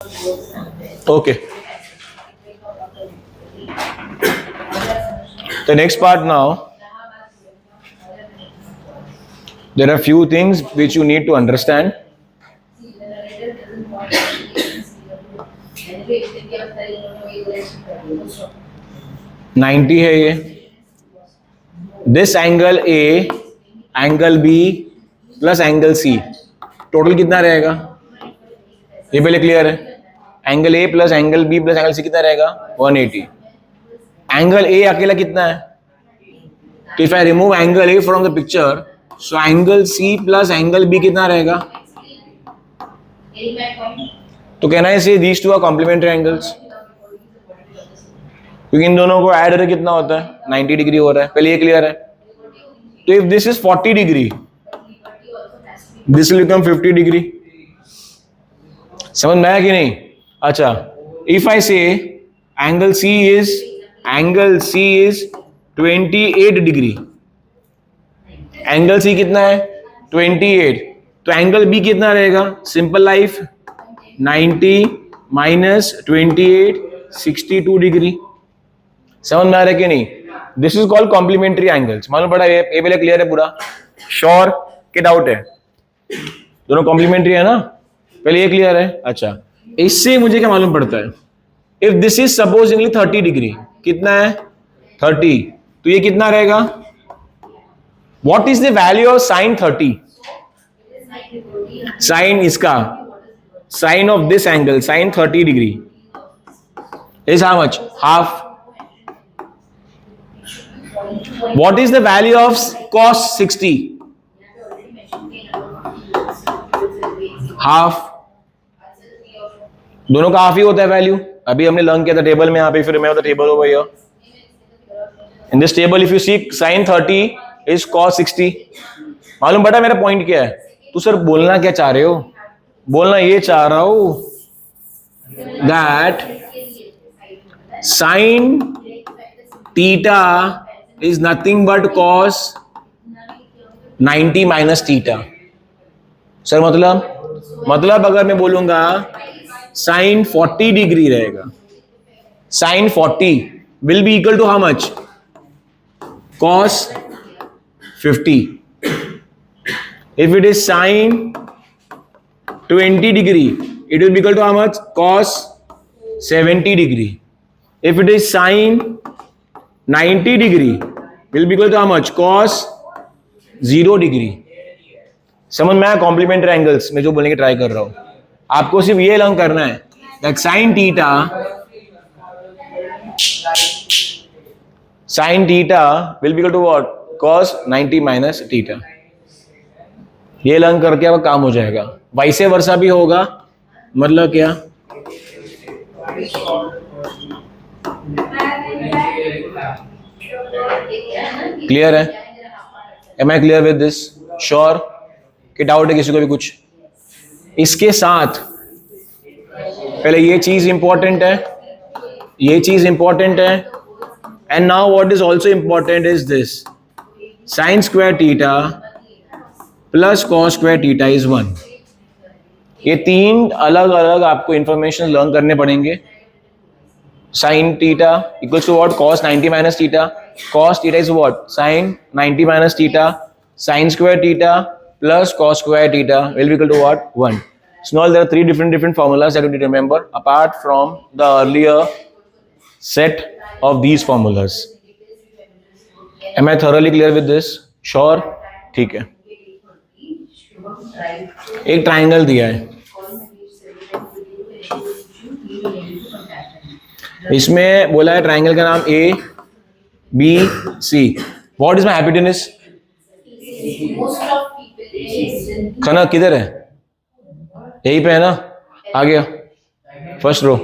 Okay. The next part now, there are few things which you need to understand. Ninety है ये, this angle A, angle B plus angle C, total कितना रहेगा? ये पहले clear है. Angle A plus angle B plus angle C कितना रहेगा? 180. Angle A अकेला कितना है? तो if I remove angle A from the picture, so angle C plus angle B कितना रहेगा? तो कहना है these two are complementary angles, क्योंकि इन दोनों को ऐड करके कितना होता है? 90 डिग्री हो रहा है. पहले ये क्लियर है. तो if this is 40 degree, this will become 50 degree. समझ में आया कि नहीं? अच्छा, if I say angle C is 28 degree, angle C कितना है? 28. तो एंगल बी कितना रहेगा? Simple life, 90 minus 28, 62 degree. समझ में आ रहा है कि नहीं? This is called complementary angles. मालूम पड़ा? ये पहले क्लियर है पूरा? श्योर के डाउट है? दोनों कॉम्प्लीमेंट्री है ना? पहले ये क्लियर है? अच्छा, इससे मुझे क्या मालूम पड़ता है? If this is supposingly 30 degree, कितना है? 30. तो ये कितना रहेगा? What is the value of sine 30? Sine इसका, sine of this angle, sine 30 degree is how much? Half. What is the value of cos 60? Half. दोनों का हाफ ही होता है वैल्यू. अभी हमने लर्न किया था टेबल में. यहाँ पे फिर मैं the table over here. In this table if you see sin 30 is cos 60. मालूम पड़ा मेरा पॉइंट क्या है? तू सर बोलना क्या चाह रहे हो? बोलना ये चाह रहा हूं that sin theta is nothing but cos 90 minus theta. Sir मतलब अगर मैं बोलूंगा sin 40 डिग्री रहेगा, sin 40 will be equal to how much? cos 50. If it is sin 20 degree, it will be equal to how much? cos 70 degree. If it is sin 90 degree will be equal to how much? cos 0 degree. समझ में आया? Complementary angles में जो बोलने की try कर रहा हूं, आपको सिर्फ ये लर्न करना है that sin theta will be equal to what? cos 90 minus theta. ये लर्न करके अब काम हो जाएगा. वाइसे वर्सा भी होगा. मतलब क्या? क्लियर है? Am I clear with this? Sure कि डाउट है किसी को भी कुछ? इसके साथ पहले ये चीज इंपॉर्टेंट है, ये चीज इंपॉर्टेंट है. And now what is also important is this sin square theta plus cos square theta is 1. ये तीन अलग अलग आपको इंफॉर्मेशन लर्न करने पड़ेंगे. sin theta equals to what? cos 90 minus theta. cos theta is what? sin 90 minus theta. sin square theta plus cos square theta will be equal to what? 1. So now there are three different formulas that you need to remember apart from the earlier set of these formulas. Am I thoroughly clear with this? Sure? ठीक है. एक triangle दिया है, इसमें बोला है triangle का नाम A B C. What is my happiness? खाना किधर है? यही पे है ना? आ गया फर्स्ट रो.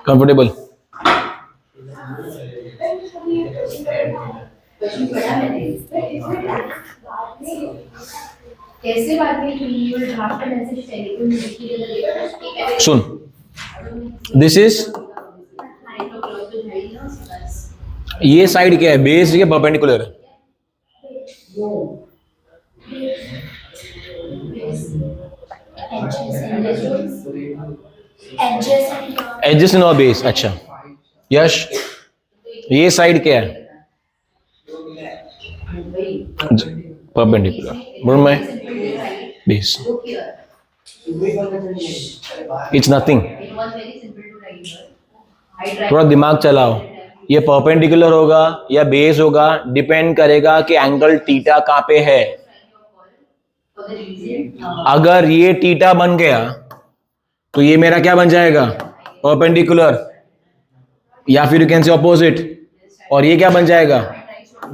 कंफर्टेबल? कैसे बात नहीं की you will draft a message पहले को लिख के देगा सुन, दिस इज, ये साइड क्या है, बेस या परपेंडिकुलर है? एडजेसेंट और बेस। अच्छा यश, ये साइड क्या है? परपेंडिकुलर। बोल मैं बेस, इट्स नथिंग। थोड़ा दिमाग चलाओ, ये परपेंडिकुलर होगा या बेस होगा, डिपेंड करेगा कि एंगल थीटा कहां पे है। अगर ये थीटा बन गया तो ये मेरा क्या बन जाएगा, परपेंडिकुलर, या फिर यू कैन से ऑपोजिट, और ये क्या बन जाएगा,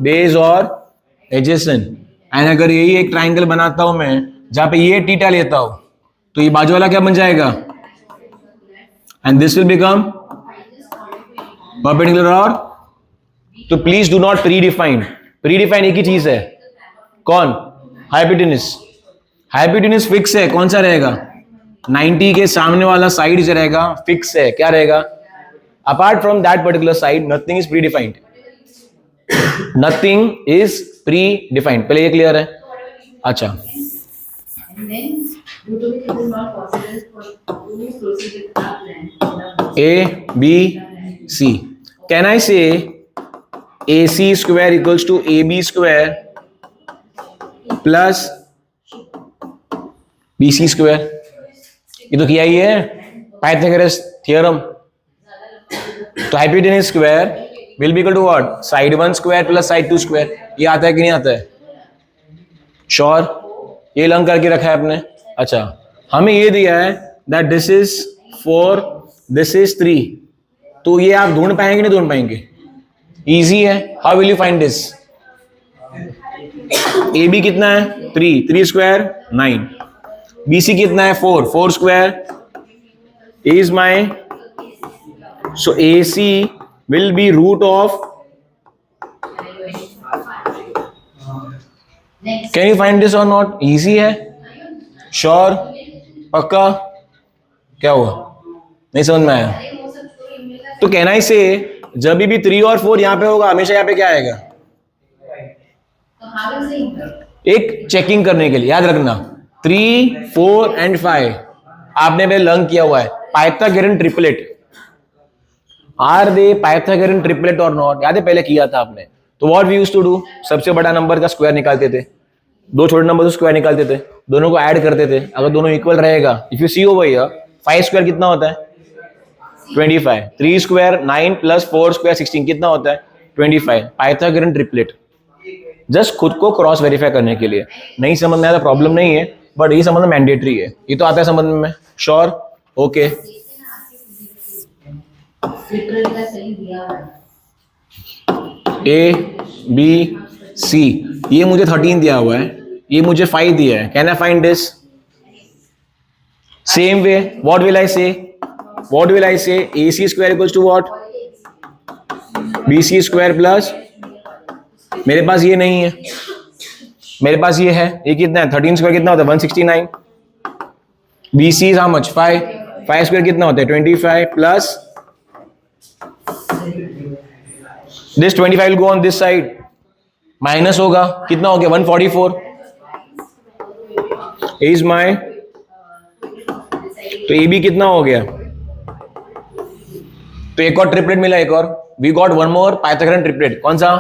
बेस और एडजेसेंट। एंड अगर यही एक ट्राइंगल बनाता हूं मैं जहां पे ये थीटा लेता हूं तो ये बाजू वाला क्या बन जाएगा, and this will become perpendicular. और तो please do not predefine, predefine एक ही चीज है, कौन, हाइपोटेन्यूस। हाइपोटेन्यूस फिक्स है, कौन सा रहेगा, 90 के सामने वाला साइड जो रहेगा फिक्स है, क्या रहेगा, apart from that particular side nothing is predefined, nothing is predefined. पहले ये क्लियर है? अच्छा, ए बी सी, कैन आई से AC square equals to AB square plus BC square? ये तो किया ही है, पाइथागोरस थ्योरम। तो hypotenuse square will be equal to what, side 1 square plus side 2 square. ये आता है कि नहीं आता है? श्योर? ये लंग करके रखा है आपने। अच्छा, हमें ये दिया है that this is 4, this is 3, तो ये आप ढूंढ पाएंगे नहीं ढूंढ पाएंगे? इजी है। How will you find this? A B कितना है, 3, 3 स्क्वायर 9, BC कितना है, 4, 4 square is my, so AC will be root of, can you find this or not? Easy है, श्योर, पक्का? क्या हुआ, नहीं समझ में आया? तो कहना ही से जब भी 3 और 4 यहां पे होगा हमेशा यहां पे क्या आएगा, एक चेकिंग करने के लिए याद रखना 3, 4 एंड 5 आपने पहले लर्न किया हुआ है, Pythagorean triplet. Are they Pythagorean triplet or not? याद है पहले किया था आपने। तो what we used to do, सबसे बड़ा नंबर का स्क्वायर निकालते थे, दो छोटे नंबर से स्क्वायर निकालते थे, दोनों को ऐड करते थे, अगर दोनों इक्वल रहेगा, if you see over here 5 square कितना होता है, 25, 3 स्क्वायर 9 प्लस 4 स्क्वायर 16 कितना होता है, 25। पाइथागोरन ट्रिपलेट, जस्ट खुद को क्रॉस वेरीफाई करने के लिए। नहीं समझ में आया तो प्रॉब्लम नहीं है, बट ये समझना मैंडेटरी है। ये तो आता है समझ में, sure? Okay, A B C, ये मुझे 13 दिया हुआ है, ये मुझे 5 दिया है, can I find this? Same way what will I से, what will I say, AC square equals to what, BC square plus, मेरे पास ये नहीं है, मेरे पास ये है, ये कितना है, 13 स्क्वायर कितना होता है, 169, BC is how much, 5, 5 square कितना होता है, 25 plus this 25 will go on this side, minus होगा, कितना हो गया, 144 is my, तो AB कितना हो गया, तो एक और ट्रिपलेट मिला, एक और, we got one more Pythagorean triplet. कौन सा,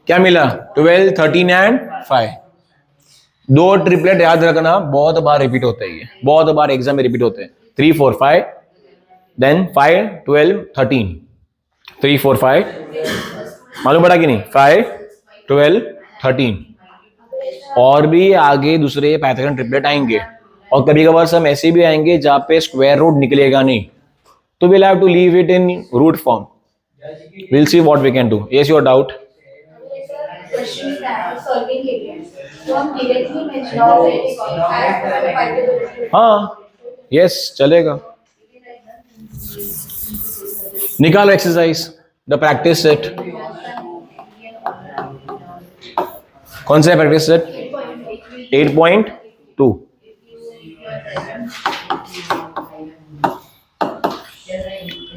क्या मिला, 12, 13 एंड 5। दो ट्रिपलेट याद रखना, बहुत बार रिपीट होता है, ये बहुत बार एग्जाम में रिपीट होते हैं, 3, 4, 5, देन 5, 12, 13, 3, 4, 5, मालूम पड़ा कि नहीं, 5, 12, 13, और भी आगे दूसरे पाइथागोरन ट्रिपलेट आएंगे, और कभी कभार सब ऐसे भी आएंगे जहां पे स्क्वायर रूट निकलेगा नहीं, तो we'll have to leave it in root form. We'll see what we can do. Yes, your doubt? हाँ, yes, चलेगा। निकालो एक्सरसाइज, द प्रैक्टिस सेट। कौन सा है प्रैक्टिस सेट? 8.2.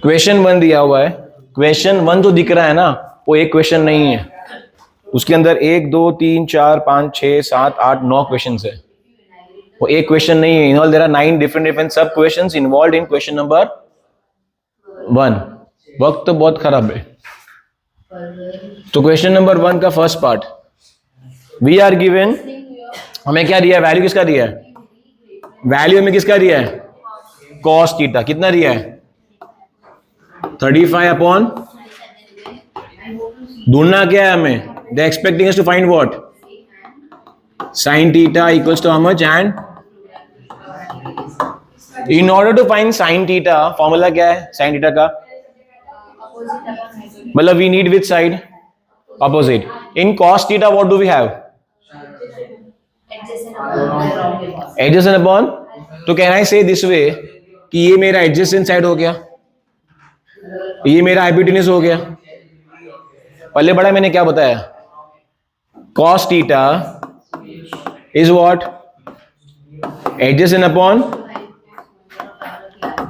क्वेश्चन 1 दिया हुआ है. क्वेश्चन 1 जो दिख रहा है ना, वो एक क्वेश्चन नहीं है. उसके अंदर 1 2 3 4 5 6 7 8 9 क्वेश्चन है. वो एक क्वेश्चन नहीं है. In all there are 9 different sub questions involved in question number 1. वक्त तो बहुत खराब है. तो क्वेश्चन नंबर 1 का first part, we are given, हमें क्या दिया है? वैल्यू किसका दिया है? वैल्यू हमें किसका दिया है? Cos theta. कितना दिया है? 35 अपॉन, ढूंढना क्या है हमें? They expecting us to find what? sin theta equals to how much? And in order to find sin theta, formula क्या है sin theta का? मतलब we need which side? Opposite. In cos theta what do we have? Adjacent upon. तो can I say this way कि ये मेरा adjacent side हो गया, ये मेरा हाइपोटेन्यूज हो गया. पहले बड़ा मैंने क्या बताया? cos theta is what? Adjacent upon,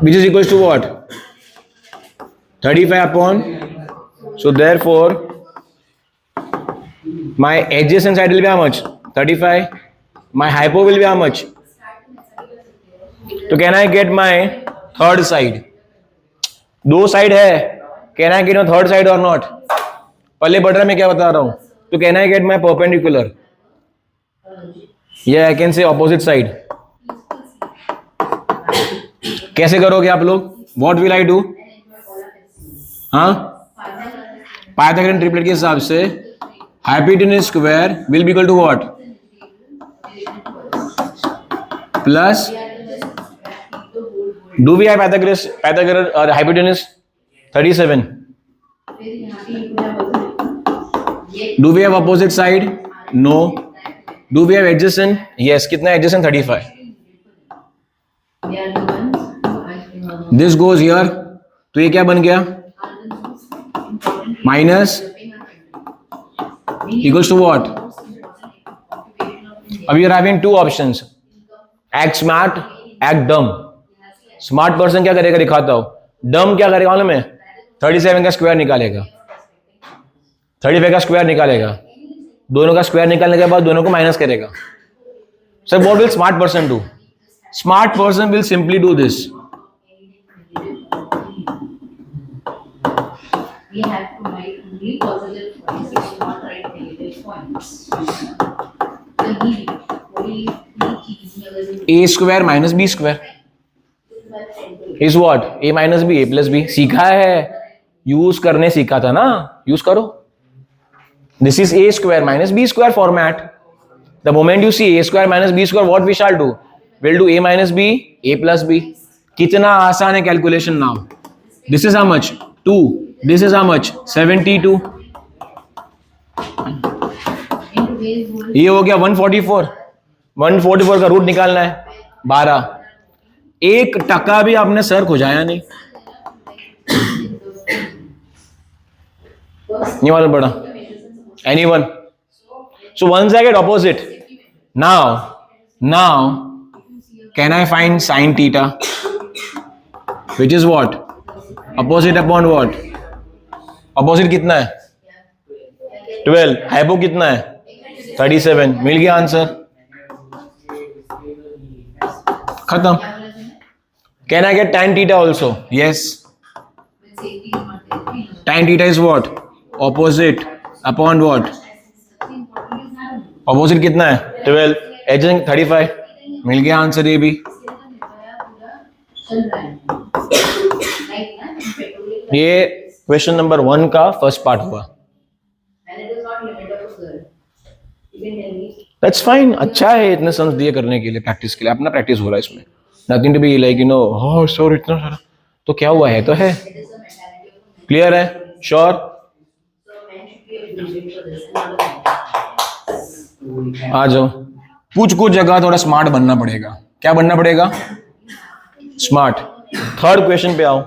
which is equals to what? 35 upon. So therefore my adjacent side will be how much? 35. My hypo will be how much? So can I get my third side? दो side है. Can I get my third side or not? पहले बढ़ रहा मैं क्या बता रहा हूं. तो can I get my perpendicular? Yeah, I can say opposite side. कैसे करोगे आप लोग? What will I do? हाँ, पाइथागोरन ट्रिपलेट के हिसाब से hypotenuse square will be equal to what? Plus, do we have Pythagorean और hypotenuse 37? Do we have opposite side? No. Do we have adjacent? Yes. कितना एडजेसेंट? 35. This goes here. तो ये क्या बन गया? Minus equals to what? अब you are having two options, act smart, act dumb. Smart person क्या करेगा? दिखाता हूं. डम क्या करेगा मालूम है? 37 का स्क्वायर निकालेगा, 35 का स्क्वायर निकालेगा, दोनों का स्क्वायर निकालने के बाद दोनों को माइनस करेगा. Sir what will smart person do? Smart person will simply do this. We have to write only positive points. We should not write negative points. So a square minus B square is what? a minus B, a plus B. सीखा है, use करने सीखा था ना, use करो. This is a square minus b square format. The moment you see a square minus b square, what we shall do? Will do a minus b, a plus b. कितना आसान है calculation now. This is how much? 2. This is how much? 72. ये हो गया 144. 144 का root निकालना है 12. 1% भी आपने सर खुजाया नहीं. नहीं मालूम पड़ा? Anyone? So once I get opposite, now can I find sin theta, which is what? Opposite upon what? Opposite कितना है? 12. हाइपो कितना है? 37. मिल गया आंसर, खत्म. Can I get tan theta also? Yes. Tan theta is what? Opposite upon what? Opposite कितना है? 12. Adjacent 35. मिल गया answer ये भी. ये क्वेश्चन नंबर 1 का फर्स्ट पार्ट हुआ. That's fine. अच्छा है इतने सम्स दिए करने के लिए, प्रैक्टिस के लिए. अपना प्रैक्टिस हो रहा है इसमें. Nothing to be like oh sir इतना सारा. तो क्या हुआ है? तो है. क्लियर है? श्योर? आ जाओ. कुछ जगह थोड़ा स्मार्ट बनना पड़ेगा. क्या बनना पड़ेगा? स्मार्ट. थर्ड क्वेश्चन पे आओ.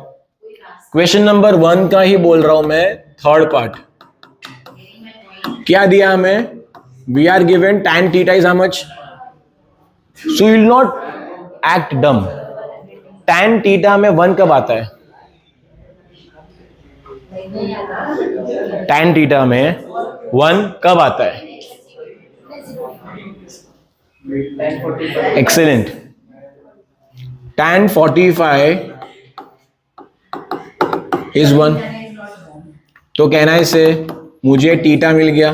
क्वेश्चन नंबर 1 का ही बोल रहा हूं मैं, थर्ड पार्ट. क्या दिया हमें? We are given tan theta is how much? So you will not act dumb. tan theta में 1 कब आता है? tan थीटा में 1 कब आता है? एक्सेलेंट. tan 45 is 1. तो कहना है इसे मुझे थीटा मिल गया.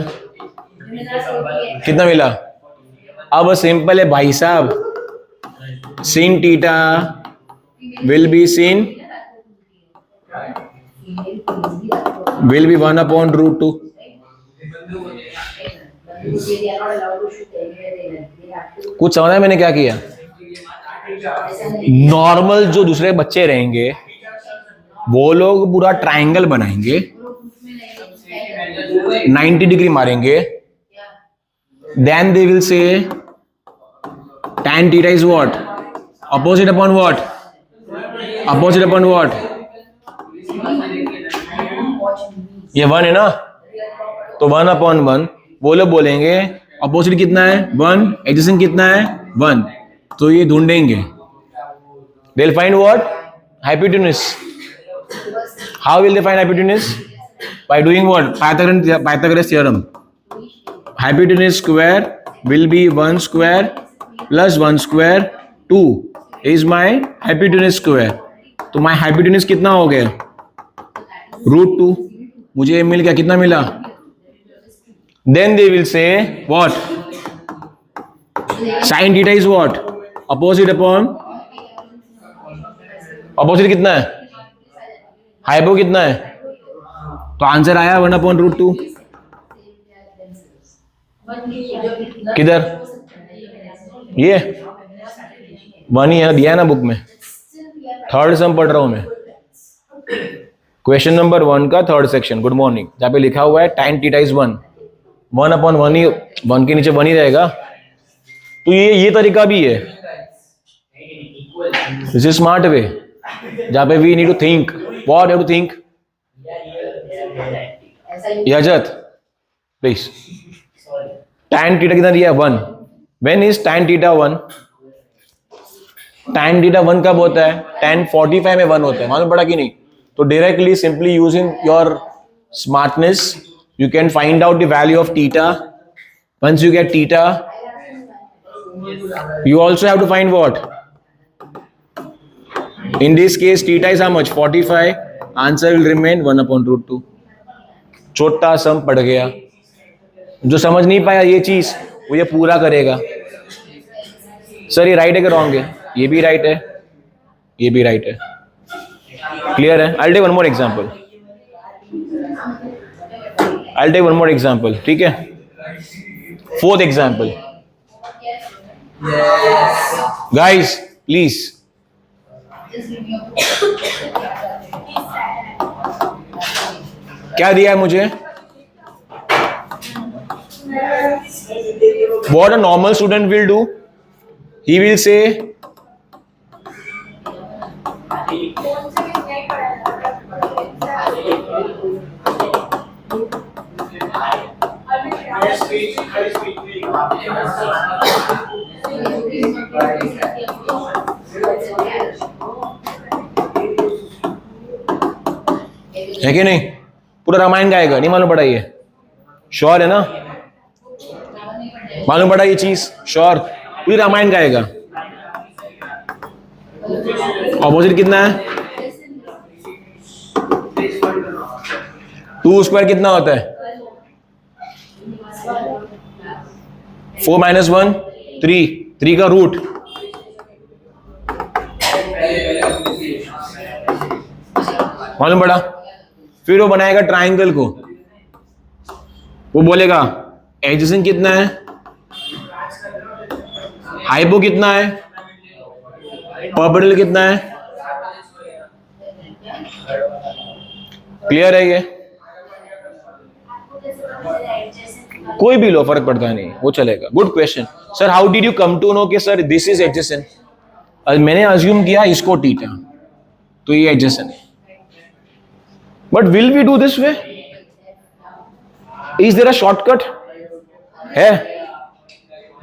कितना मिला? अब सिंपल है भाई साहब. sin theta will be 1 upon root 2. कुछ समझा मैंने क्या किया? नॉर्मल जो दूसरे बच्चे रहेंगे वो लोग पूरा ट्रायंगल बनाएंगे, 90 डिग्री मारेंगे, then they will say tan theta is what? Opposite upon what? Opposite upon what? ये 1 है ना, तो 1 upon 1. वो लोग बोलेंगे अपोजिट कितना है? 1. एडजेसेंट कितना है? 1. तो ये ढूंढेंगे. They'll find what? Hypotenuse. How will they find hypotenuse? By doing what? Pythagoras theorem. Hypotenuse square will be 1 square plus 1 square 2 is my hypotenuse square. तो my hypotenuse कितना हो गया? √2. मुझे मिल गया. कितना मिला? Then they will say what? Sin theta is what? Opposite upon opposite कितना है? हाइपो कितना है? तो आंसर आया 1 upon √2. किधर? ये 1 ही है, दिया है ना बुक में. थर्ड सम पढ़ रहा हूं मैं. क्वेश्चन नंबर 1 का थर्ड सेक्शन. Good morning. जहां पे लिखा हुआ है tan थीटा इज 1 upon 1 ही, 1 के नीचे 1 ही रहेगा. तो ये तरीका भी है. दिस इज स्मार्ट वे जहां पे we need to think. What have to think? Yajat please. tan theta कितना दिया है? 1. When is tan theta 1? tan theta 1 कब होता है? tan 45 में 1 होता है. मालूम पड़ा कि नहीं? तो directly simply using your smartness you can find out the value of theta. Once you get theta, you also have to find what? In this case theta is how much? 45. Answer will remain 1 upon √2. छोटा सम पड़ गया. जो समझ नहीं पाया ये चीज वो ये पूरा करेगा. सर ये राइट है कि रॉन्ग है? ये भी राइट है, ये भी राइट है. क्लियर है? I'll take one more example. I'll take one more example. ठीक है? Fourth example. Guys, please. क्या दिया है मुझे? What a normal student will do? He will say है कि नहीं? पूरा रामायण गाएगा. नहीं मालूम पड़ा ये? श्योर है ना? मालूम पड़ा ये चीज? श्योर? पूरी रामायण गाएगा. ऑपोजिट कितना है? 2 स्क्वायर कितना होता है? 4 - 1 3. 3 का रूट. मालूम पड़ा? फिर वो बनाएगा ट्राइंगल को. वो बोलेगा एडजेसेंट कितना है, हाइपो कितना है, परपेंडिकुलर कितना है. क्लियर है ये? कोई भी लो, फर्क पड़ता नहीं, वो चलेगा. Good question. Sir how did you come to know कि सर दिस इज एडजेसेंट? मैंने अज्यूम किया इसको थीटा, तो ये एडजेसेंट है. But will we do this way? Is there a shortcut? है?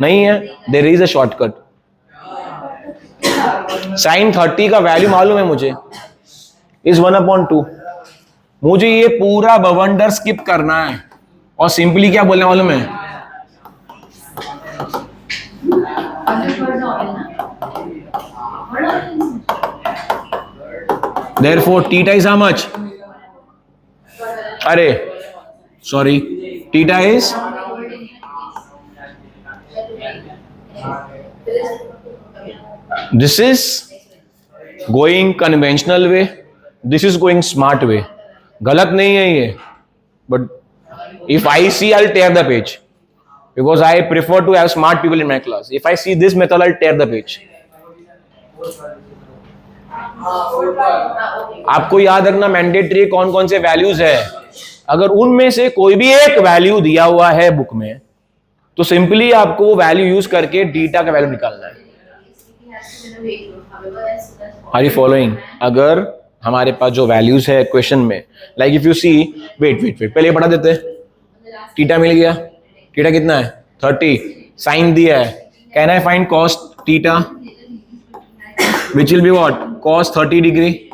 नहीं है. There is a shortcut. Sine 30 का वैल्यू मालूम है मुझे, इज 1/2। मुझे ये पूरा बवंडर स्किप करना है और सिंपली क्या बोलने मालूम है, therefore theta is how much? अरे sorry, theta is this is going conventional way, this is going smart way. गलत नहीं है ये, but if I see, I'll tear the page because I prefer to have smart people in my class. If I see this method, I'll tear the page. आपको याद रखना mandatory कौन कौन से वैल्यूज है, अगर उनमें से कोई भी एक वैल्यू दिया हुआ है बुक में तो सिंपली आपको वो वैल्यू यूज करके डीटा का वैल्यू निकालना है। Are you following? अगर हमारे पास जो वैल्यूज है क्वेश्चन में, like if you see, wait पहले ये पढ़ा देते, टीटा मिल गया, टीटा कितना है 30, साइन दिया है, can I find cos theta which will be what? Cos 30 degree.